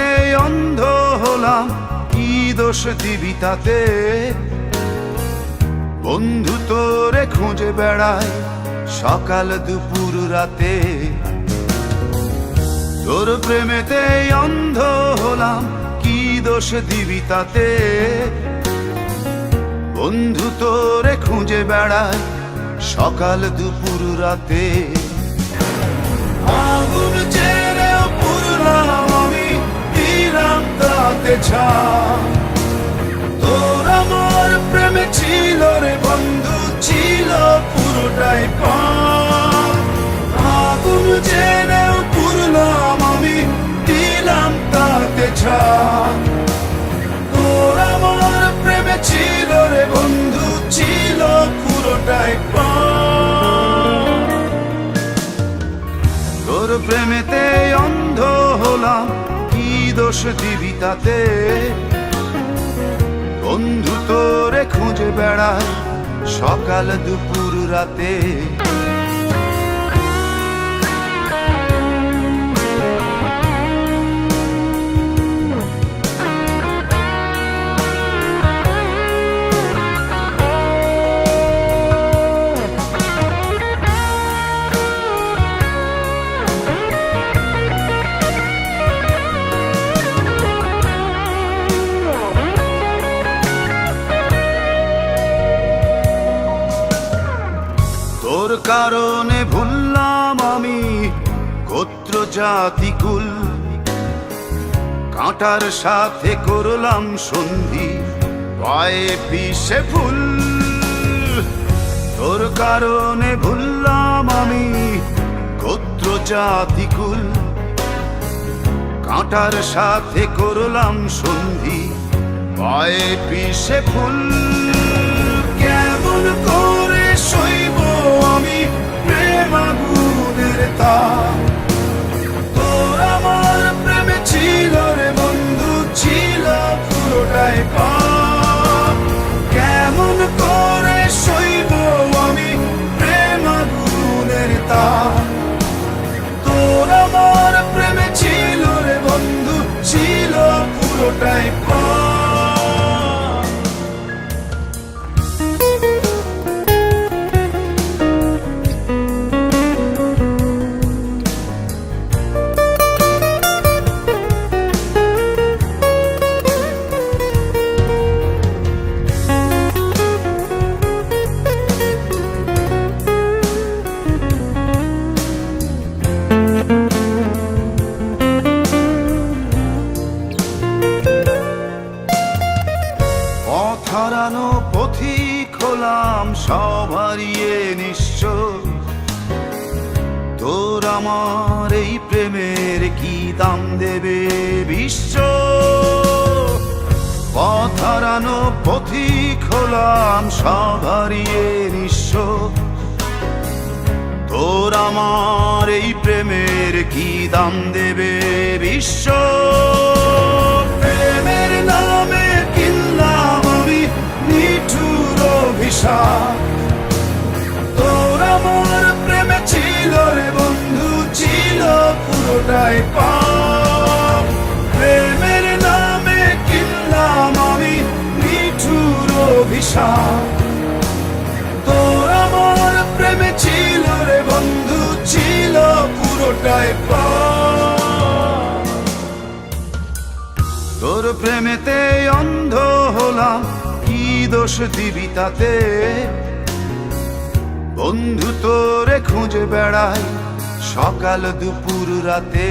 প্রেমেতে অন্ধ হলাম, কি দোষ দিবি তাতে? বন্ধু তোরে খুঁজে বেড়ায় সকাল দুপুর রাতে। তোর প্রেমেতে অন্ধ হলাম, কি দোষ দিবি তাতে? বন্ধু তোরে খুঁজে বেড়ায় সকাল দুপুর রাতে। আগুন জেলেও পুরলাম আমি, দিলাম তাতে ছাই। তোর আমার প্রেমে ছিল রে বন্ধু, ছিল পুরোটাই পাপ। আগুন জেলেও পুরলাম আমি, দিলাম তাতে ছাই। তোর আমার প্রেমে ছিল রে বন্ধু, ছিল পুরোটাই পাপ। তোর প্রেমেতে অন্ধ হলাম, কি দোষ দিবি তাতে? বন্ধু তোরে খুঁজে বেড়ায় সকাল দুপুর রাতে। তোর কারণে ভুললাম আমি গোত্র জাতি কুল, কাঁটার সাথে করলাম সন্ধি, পায়ে পিষে ফুল। তোর কারণে ভুললাম আমি গোত্র জাতি কুল, কাঁটার সাথে করলাম সন্ধি, পায়ে পিষে ফুল। কেমন করে সইব আমি প্রেম আগুনের তাপ? তোর আমার প্রেমে ছিল রে বন্ধু, ছিল পুরোটাই পাপ। কেমন করে সইব আমি প্রেম আগুনের তাপ? তোর আমার প্রেমে ছিল রে বন্ধু, ছিল পুরোটাই পাপ। হারানো পথিক হলাম সব হারিয়ে নিঃস্ব। তোর আমার এই প্রেমের কি দাম দেবে বিশ্ব? পথ হারানো পথিক হলাম সব হারিয়ে নিঃস্ব। তোর আমার এই প্রেমের কি দাম দেবে বিশ্ব? প্রেমের নামে কিনলাম আমি নিঠুর অভিশাপ। তোর আমার প্রেমে ছিল রে বন্ধু, ছিল পুরোটাই পাপ। প্রেমের নামে কিনলাম আমি নিঠুর অভিশাপ। তোর আমার প্রেমে ছিল রে বন্ধু, ছিল পুরোটাই পাপ। তোর প্রেমেতে অন্ধ হলাম, কি দোষ দিবি তাতে? বন্ধু তোরে খুঁজে বেড়ায় সকাল দুপুর রাতে।